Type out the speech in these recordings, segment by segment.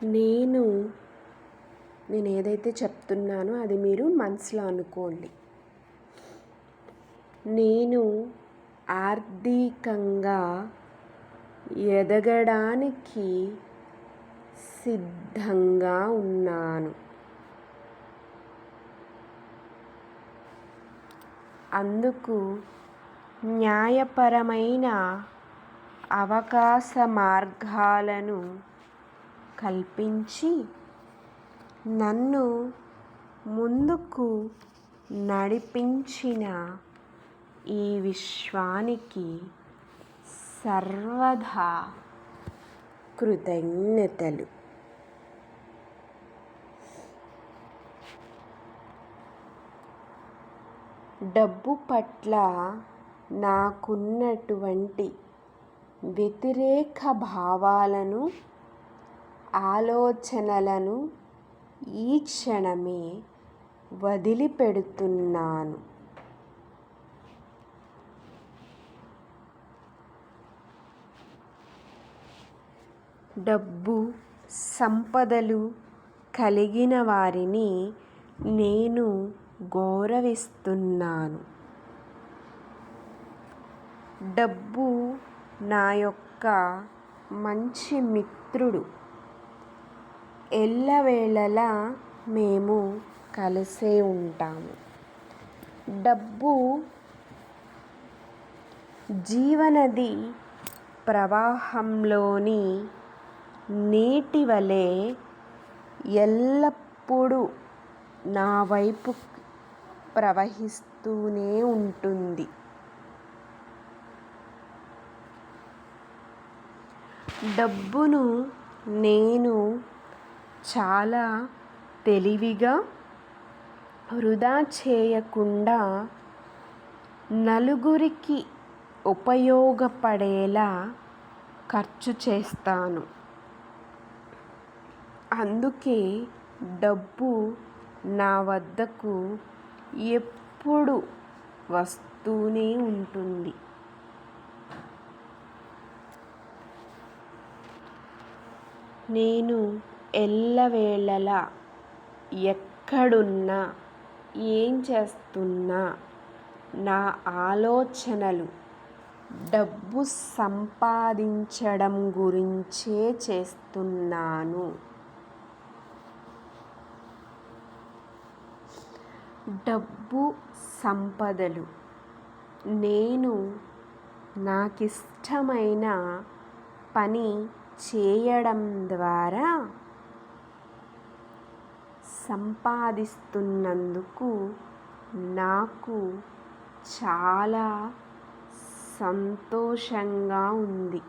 నేను ఏదైతే చెప్తున్నానో అది మీరు మనసులో అనుకోండి. నేను ఆర్థికంగా ఎదగడానికి సిద్ధంగా ఉన్నాను. అందుకు న్యాయపరమైన అవకాశ మార్గాలను కల్పించి నన్ను ముందుకు నడిపించిన ఈ విశ్వానికి సర్వదా కృతజ్ఞతలు. డబ్బు పట్ల నాకున్నటువంటి వ్యతిరేక భావాలను, ఆలోచనలను ఈ క్షణమే వదిలిపెడుతున్నాను. డబ్బు, సంపదలు కలిగిన వారిని నేను గౌరవిస్తున్నాను. డబ్బు నా యొక్క మంచి మిత్రుడు. ఎల్లవేళలా మేము కలిసే ఉంటాము. డబ్బు జీవనది ప్రవాహంలోని నీటి వలె ఎల్లప్పుడూ నా వైపు ప్రవహిస్తూనే ఉంటుంది. డబ్బును నేను చాలా తెలివిగా వృధా చేయకుండా నలుగురికి ఉపయోగపడేలా ఖర్చు చేస్తాను. అందుకే డబ్బు నా వద్దకు ఎప్పుడూ వస్తూనే ఉంటుంది. నేను ఎల్లవేళలా ఎక్కడున్నా, ఏం చేస్తున్నా నా ఆలోచనలు డబ్బు సంపాదించడం గురించే చేస్తున్నాను. డబ్బు, సంపదలు నేను నాకిష్టమైన పని చేయడం ద్వారా సంపాదిస్తున్నందుకు నాకు చాలా సంతోషంగా ఉంది.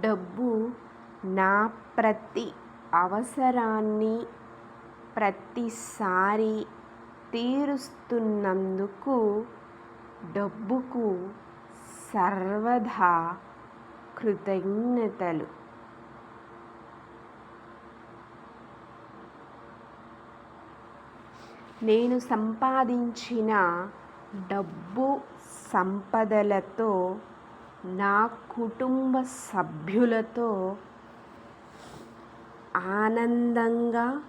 డబ్బు నా ప్రతి అవసరాన్ని ప్రతిసారి తీరుస్తున్నందుకు డబ్బుకు సర్వదా కృతజ్ఞతలు. నేను సంపాదించిన డబ్బు, సంపదలతో నా కుటుంబ సభ్యులతో ఆనందంగా,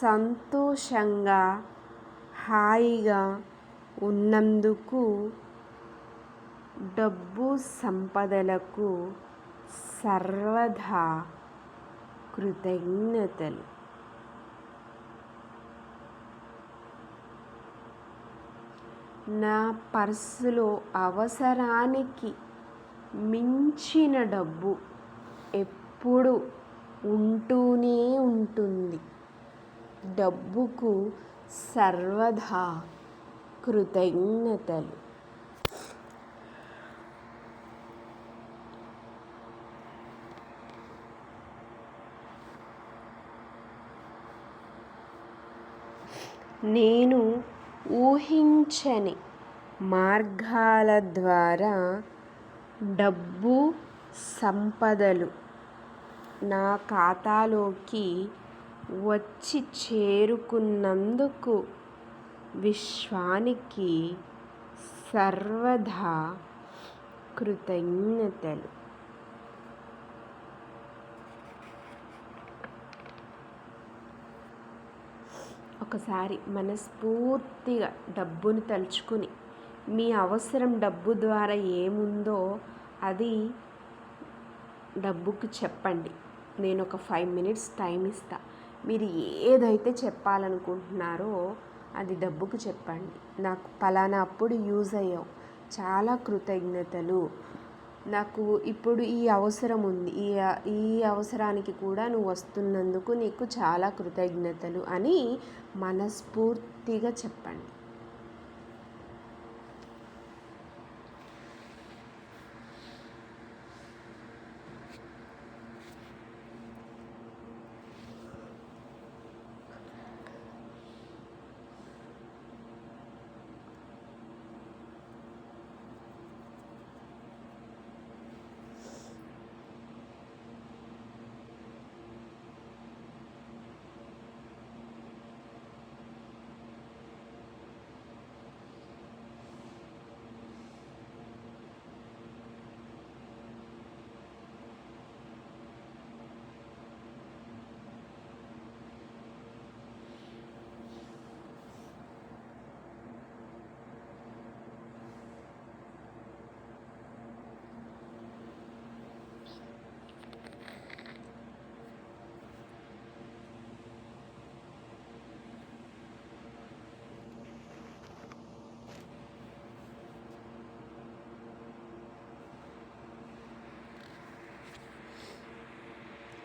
సంతోషంగా, హాయిగా ఉన్నందుకు డబ్బు, సంపదలకు సర్వదా కృతజ్ఞతలు. నా పర్సులో అవసరానికి మించిన డబ్బు ఎప్పుడూ ఉంటూనే ఉంటుంది. డబ్బుకు సర్వదా కృతజ్ఞతలు. నేను ఊహించని మార్గాల ద్వారా డబ్బు, సంపదలు నా ఖాతాలోకి వచ్చి చేరుకున్నందుకు విశ్వానికి సర్వదా కృతజ్ఞతలు. ఒకసారి మనస్ఫూర్తిగా డబ్బుని తలుచుకుని మీ అవసరం డబ్బు ద్వారా ఏముందో అది డబ్బుకి చెప్పండి. నేను ఒక 5 మినిట్స్ టైం ఇస్తా. మీరు ఏదైతే చెప్పాలనుకుంటున్నారో అది డబ్బుకు చెప్పండి. నాకు పలానా అప్పుడు యూజ్ అయ్యావు, చాలా కృతజ్ఞతలు, నాకు ఇప్పుడు ఈ అవసరం ఉంది, ఈ అవసరానికి కూడా నువ్వు వస్తున్నందుకు నీకు చాలా కృతజ్ఞతలు అని మనస్ఫూర్తిగా చెప్పండి.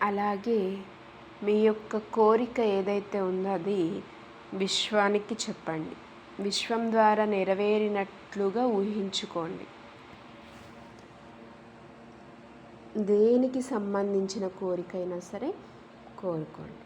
అలాగే మీ యొక్క కోరిక ఏదైతే ఉందో అది విశ్వానికి చెప్పండి. విశ్వం ద్వారా నెరవేరినట్లుగా ఊహించుకోండి. దేనికి సంబంధించిన కోరికైనా సరే కోరుకోండి.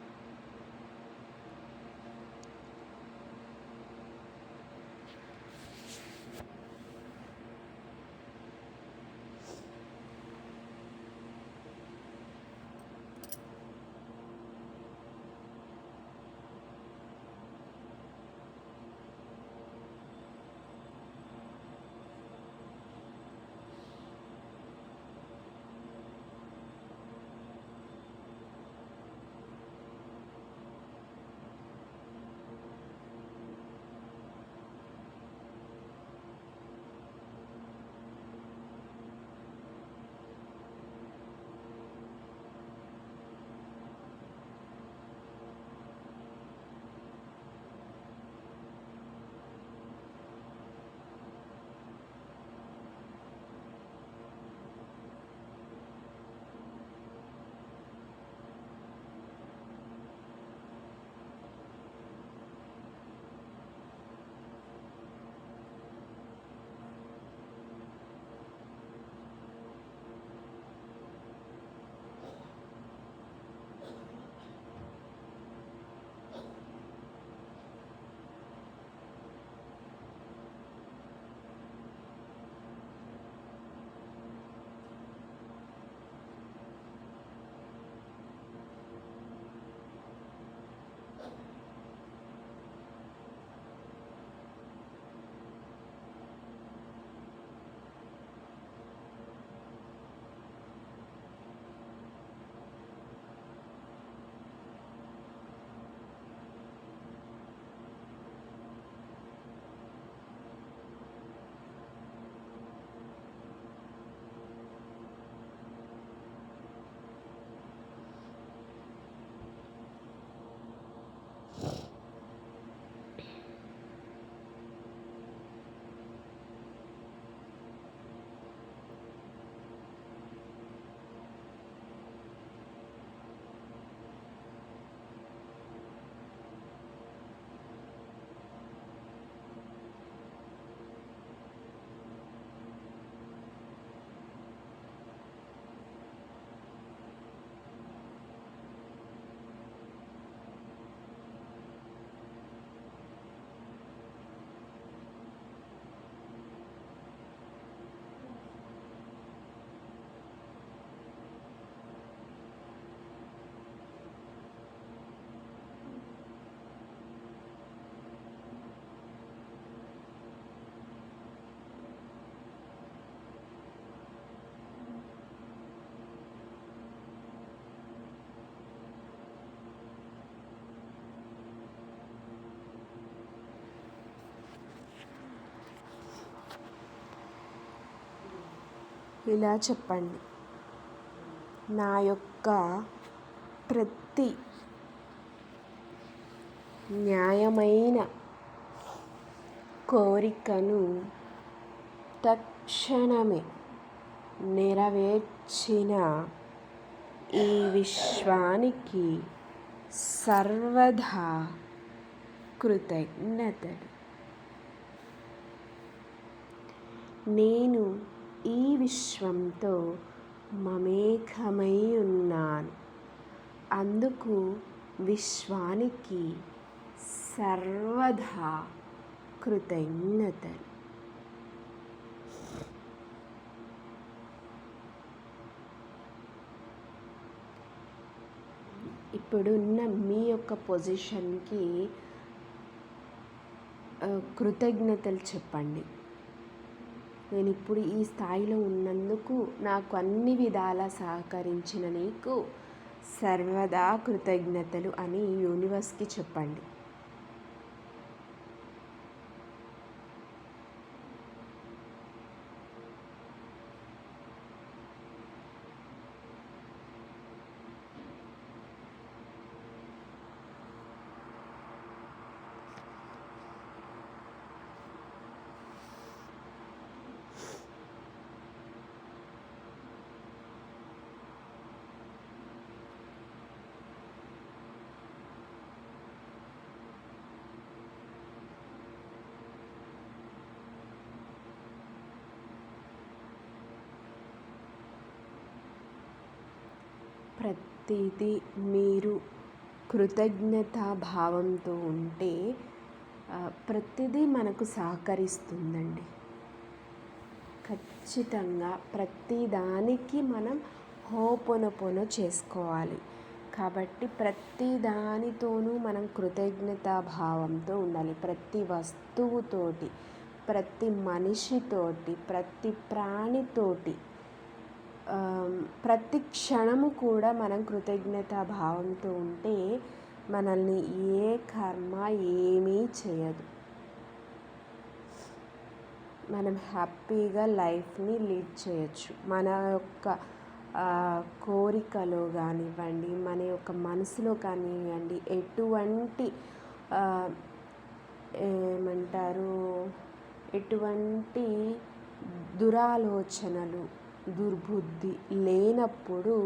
ఇలా చెప్పండి. నా యొక్క ప్రతి న్యాయమైన కోరికను తక్షణమే నెరవేర్చిన ఈ విశ్వానికి సర్వదా కృతజ్ఞతలు. నేను ఈ విశ్వంతో మమేకమై ఉన్నాను. అందుకు విశ్వానికి సర్వదా కృతజ్ఞతలు. ఇప్పుడున్న మీ యొక్క పొజిషన్కి కృతజ్ఞతలు చెప్పండి. నేను ఇప్పుడు ఈ స్థాయిలో ఉన్నందుకు నాకు అన్ని విధాలా సహకరించిన నీకు సర్వదా కృతజ్ఞతలు అని యూనివర్స్కి చెప్పండి. ప్రతిదీ మీరు కృతజ్ఞతా భావంతో ఉంటే ప్రతిదీ మనకు సహకరిస్తుందండి. ఖచ్చితంగా ప్రతిదానికి మనం హోపోనోపోనో చేసుకోవాలి. కాబట్టి ప్రతి దానితోనూ మనం కృతజ్ఞతా భావంతో ఉండాలి. ప్రతి వస్తువుతోటి, ప్రతి మనిషితోటి, ప్రతి ప్రాణితోటి, ప్రతి క్షణము కూడా మనం కృతజ్ఞతా భావంతో ఉంటే మనల్ని ఏ కర్మ ఏమీ చేయదు. మనం హ్యాపీగా లైఫ్ని లీడ్ చేయొచ్చు. మన యొక్క కోరికలో కానివ్వండి, మన యొక్క మనసులో కానివ్వండి, ఎటువంటి ఎటువంటి దురాలోచనలు, దుర్బుద్ధి లేనప్పుడు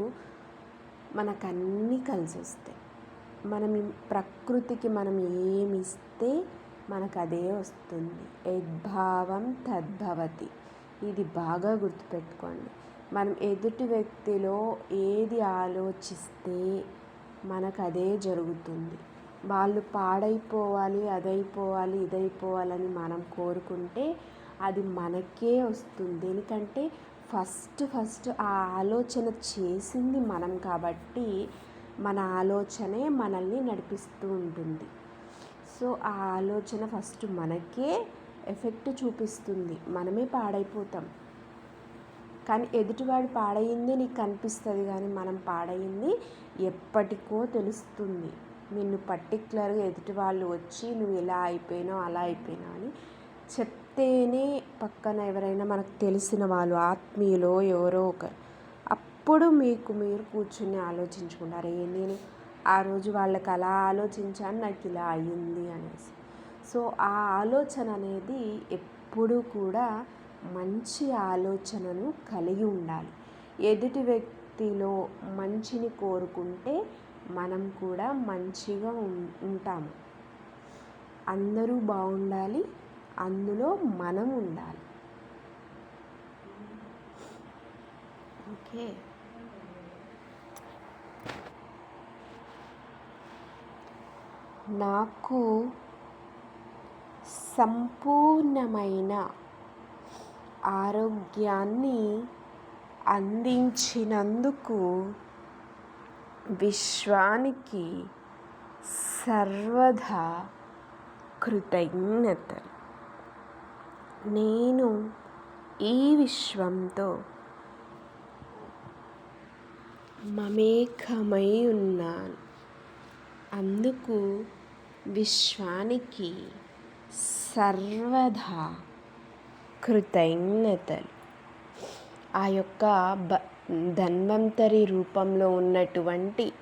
మనకన్నీ కలిసి వస్తాయి. మనం ప్రకృతికి మనం ఏమిస్తే మనకు అదే వస్తుంది. యద్భావం తద్భవతి. ఇది బాగా గుర్తుపెట్టుకోండి. మనం ఎదుటి వ్యక్తిలో ఏది ఆలోచిస్తే మనకు అదే జరుగుతుంది. వాళ్ళు పాడైపోవాలి, అదైపోవాలి, ఇదైపోవాలని మనం కోరుకుంటే అది మనకే వస్తుంది. ఎందుకంటే ఫస్ట్ ఆ ఆలోచన చేసింది మనం కాబట్టి మన ఆలోచనే మనల్ని నడిపిస్తూ ఉంటుంది. సో ఆ ఆలోచన ఫస్ట్ మనకే ఎఫెక్ట్ చూపిస్తుంది. మనమే పాడైపోతాం. కానీ ఎదుటివాడు పాడయింది నీకు కనిపిస్తుంది, కానీ మనం పాడయింది ఎప్పటికో తెలుస్తుంది. నిన్ను పర్టికులర్గా ఎదుటి వాళ్ళు వచ్చి నువ్వు ఇలా అయిపోయినావు, అలా అయిపోయినావు అని చెప్తేనే పక్కన ఎవరైనా మనకు తెలిసిన వాళ్ళు, ఆత్మీయులో ఎవరో ఒకరు, అప్పుడు మీరు కూర్చుని ఆలోచించుకుంటారు, నేను ఆ రోజు వాళ్ళకి అలా ఆలోచించాను, నాకు ఇలా అయ్యింది అనేసి. సో ఆ ఆలోచన అనేది ఎప్పుడూ కూడా మంచి ఆలోచనను కలిగి ఉండాలి. ఎదుటి వ్యక్తిలో మంచిని కోరుకుంటే మనం కూడా మంచిగా ఉంటాము. అందరూ బాగుండాలి, అందులో మనం ఉండాలి. ఓకే. నాకు సంపూర్ణమైన ఆరోగ్యాన్ని అందించినందుకు విశ్వానికి సర్వదా కృతజ్ఞతలు. నేను ఈ విశ్వంతో మమేకమై ఉన్నాను. అందుకు విశ్వానికి సర్వదా కృతజ్ఞతలు. ఆ యొక్క ధన్వంతరి రూపంలో ఉన్నటువంటి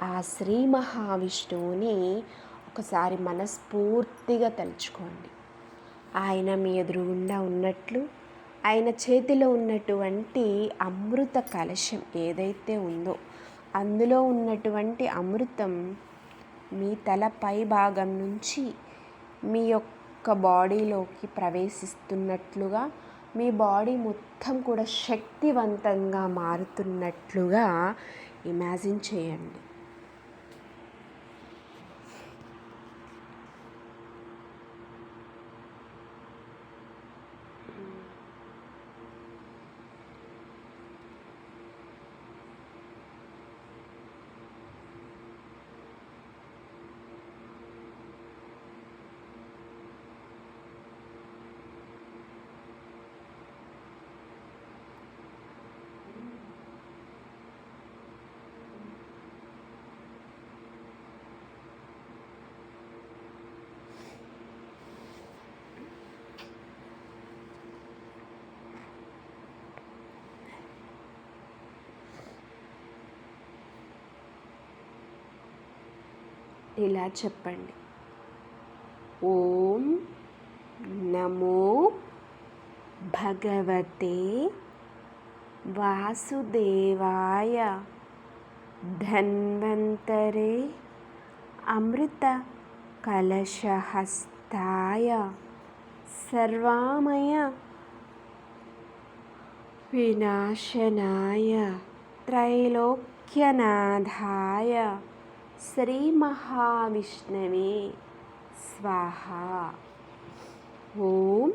ఆ శ్రీ మహావిష్ణువుని ఒకసారి మనస్ఫూర్తిగా తలుచుకోండి. ఆయన మీ ఎదురుగుండా ఉన్నట్లు, ఆయన చేతిలో ఉన్నటువంటి అమృత కలశం ఏదైతే ఉందో అందులో ఉన్నటువంటి అమృతం మీ తల పై భాగం నుంచి మీ యొక్క బాడీలోకి ప్రవేశిస్తున్నట్లుగా, మీ బాడీ మొత్తం కూడా శక్తివంతంగా మారుతున్నట్లుగా ఇమాజిన్ చేయండి. ఇలా చెప్పండి. ఓం నమో భగవతే వాసుదేవాయ ధన్వంతరే అమృత కలశహస్తాయ సర్వామయ వినాశనాయ త్రైలోక్యనాథాయ శ్రీ మహావిష్ణవే స్వాహ. ఓం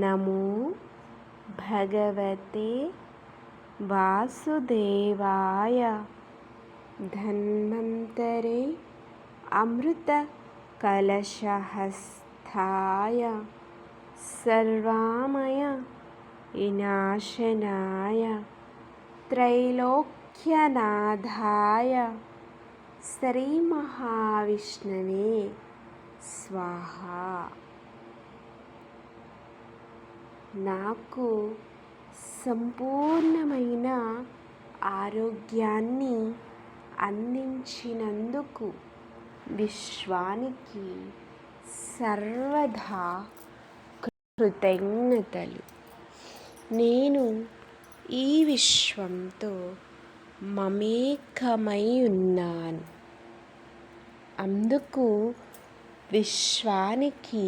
నమో భగవతే వాసుదేవాయ ధన్వంతరే అమృత కలశహస్తాయ సర్వామయ వినాశనాయ త్రైలోక్యనాథాయ శ్రీ మహావిష్ణవే స్వాహ. నాకు సంపూర్ణమైన ఆరోగ్యాన్ని అందించినందుకు విశ్వానికి సర్వదా కృతజ్ఞతలు. నేను ఈ విశ్వంతో మమేకమై ఉన్నాను. అందుకు విశ్వానికి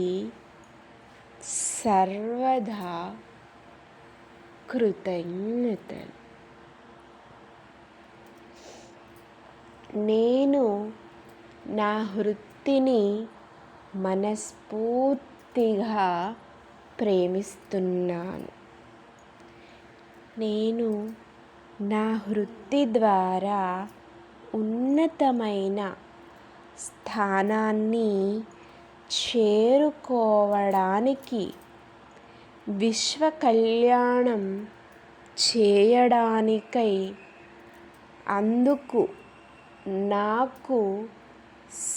సర్వదా కృతజ్ఞతలు. నేను నా వృత్తిని మనస్ఫూర్తిగా ప్రేమిస్తున్నాను. నేను నా వృత్తి ద్వారా ఉన్నతమైన స్థానాన్ని చేరుకోవడానికి, విశ్వ కళ్యాణం చేయడానికై అందుకు నాకు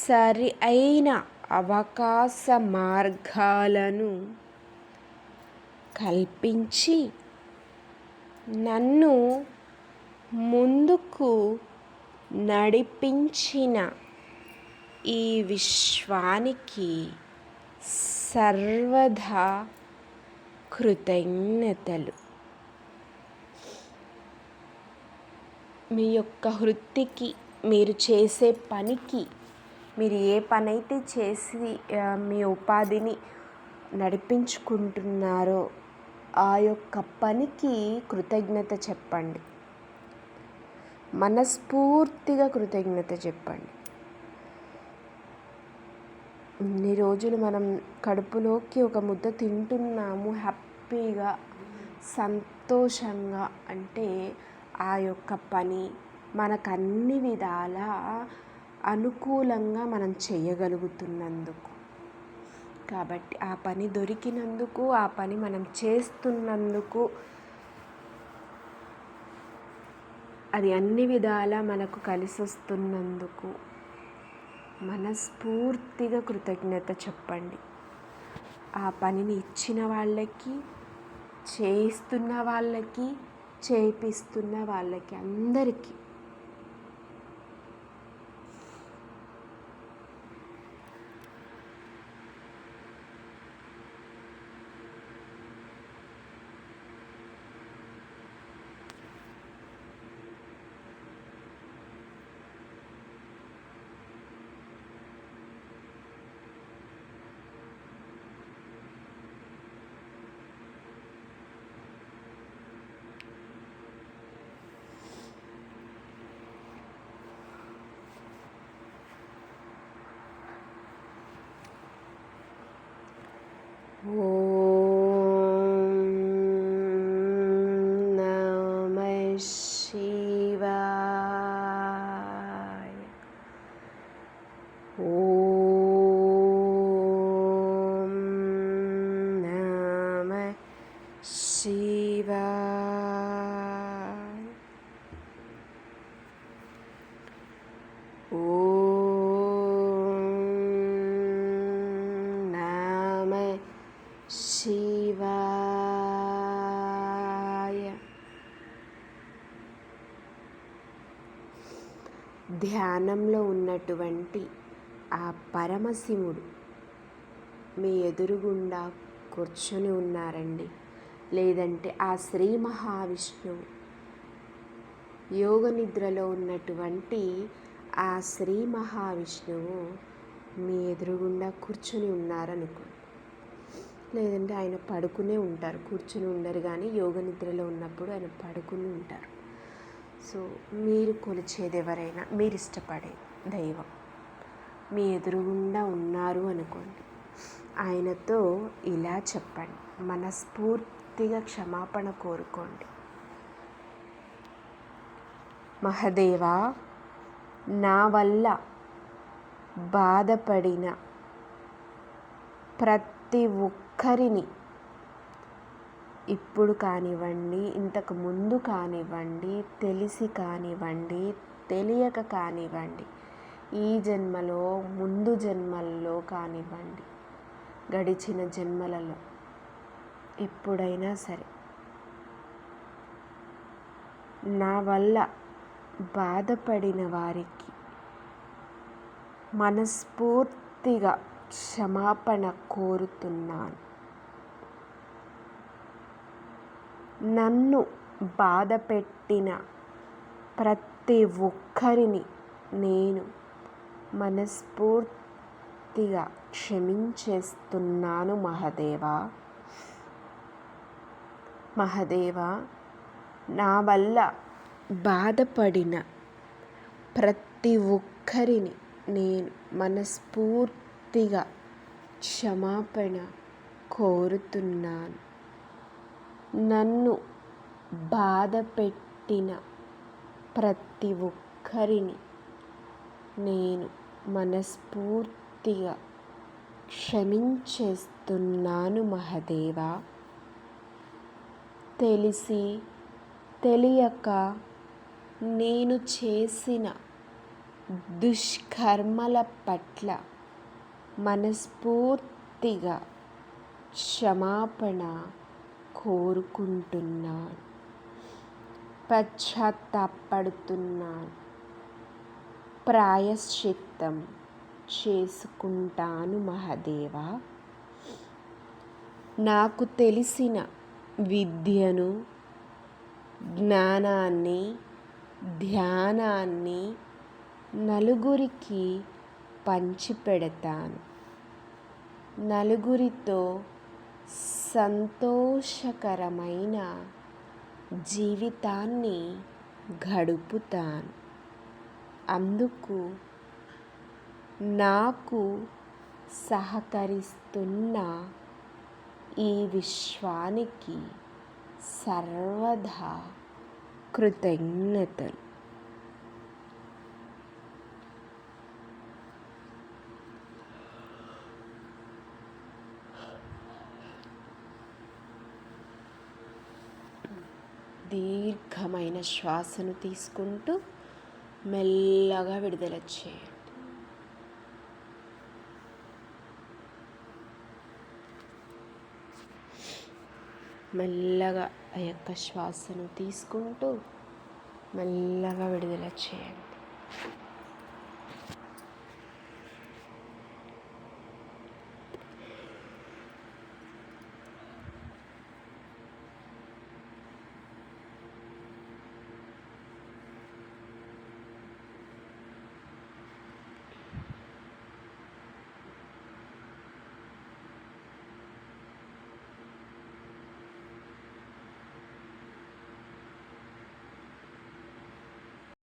సరి అయిన అవకాశ మార్గాలను కల్పించి నన్ను ముందుకు నడిపించిన ఈ విశ్వానికి సర్వదా కృతజ్ఞతలు. మీ యొక్క వృత్తికి, మీరు చేసే పనికి, మీరు ఏ పనైతే చేసి మీ ఉపాధిని నడిపించుకుంటున్నారో ఆ యొక్క పనికి కృతజ్ఞత చెప్పండి. మనస్ఫూర్తిగా కృతజ్ఞత చెప్పండి. ఇన్ని రోజులు మనం కడుపులోకి ఒక ముద్ద తింటున్నాము హ్యాపీగా, సంతోషంగా, అంటే ఆ యొక్క పని మనకు అన్ని విధాల అనుకూలంగా మనం చేయగలుగుతున్నందుకు. కాబట్టి ఆ పని దొరికినందుకు, ఆ పని మనం చేస్తున్నందుకు, అది అన్ని విధాల మనకు కలిసి వస్తున్నందుకు మనస్ఫూర్తిగా కృతజ్ఞత చెప్పండి. ఆ పనిని ఇచ్చిన వాళ్ళకి, చేస్తున్న వాళ్ళకి, చేపిస్తున్న వాళ్ళకి, అందరికీ. ఓం నమః శివాయ. ఓం నమః శివాయ. ఓం నమః శివాయ. ధ్యానంలో ఉన్నటువంటి ఆ పరమశివుడు మీ ఎదురుగుండా కూర్చొని ఉన్నారండి. లేదంటే ఆ శ్రీ మహావిష్ణువు, యోగ నిద్రలో ఉన్నటువంటి ఆ శ్రీ మహావిష్ణువు మీ ఎదురుగుండా కూర్చొని ఉన్నారనుకోండి. లేదంటే ఆయన పడుకునే ఉంటారు, కూర్చుని ఉండరు. కానీ యోగ నిద్రలో ఉన్నప్పుడు ఆయన పడుకుని ఉంటారు. సో మీరు కొలిచేది ఎవరైనా, మీరు ఇష్టపడే దైవం మీ ఎదురుగుండా ఉన్నారు అనుకోండి. ఆయనతో ఇలా చెప్పండి, మనస్ఫూర్తిగా క్షమాపణ కోరుకోండి. మహదేవా, నా వల్ల బాధపడిన ప్రతి ఒక్కరిని, ఇప్పుడు కానివ్వండి, ఇంతకు ముందు కానివ్వండి, తెలిసి కానివ్వండి, తెలియక కానివ్వండి, ఈ జన్మలో, ముందు జన్మల్లో కానివ్వండి, గడిచిన జన్మలలో ఎప్పుడైనా సరే నా వల్ల బాధపడిన వారికి మనస్ఫూర్తిగా క్షమాపణ కోరుతున్నాను. నన్ను బాధ పెట్టిన ప్రతి ఒక్కరిని నేను మనస్ఫూర్తిగా క్షమించేస్తున్నాను మహదేవా. మహదేవా, నా వల్ల బాధపడిన ప్రతి ఒక్కరిని నేను మనస్ఫూర్తిగా క్షమాపణ కోరుతున్నాను. నన్ను బాధ పెట్టిన ప్రతి ఒక్కరిని నేను మనస్ఫూర్తిగా క్షమించేస్తున్నాను మహదేవా. తెలిసి తెలియక నేను చేసిన దుష్కర్మల పట్ల మనస్ఫూర్తిగా క్షమాపణ కోరుకుంటున్నాను, పశ్చాత్తాపడుతున్నాను, ప్రాయశ్చిత్తం చేసుకుంటాను మహదేవా. నాకు తెలిసిన విద్యను, జ్ఞానాన్ని, ధ్యానాన్ని నలుగురికి పంచిపెడతాను. నలుగురితో సంతోషకరమైన జీవితాన్ని గడుపుతాను. అందుకు నాకు సహకరిస్తున్న ఈ విశ్వానికి సర్వదా కృతజ్ఞతలు. దీర్ఘమైన శ్వాసను తీసుకుంటూ మెల్లగా విడుదల చేయండి. మెల్లగా ఆ యొక్క శ్వాసను తీసుకుంటూ మెల్లగా విడుదల చేయండి.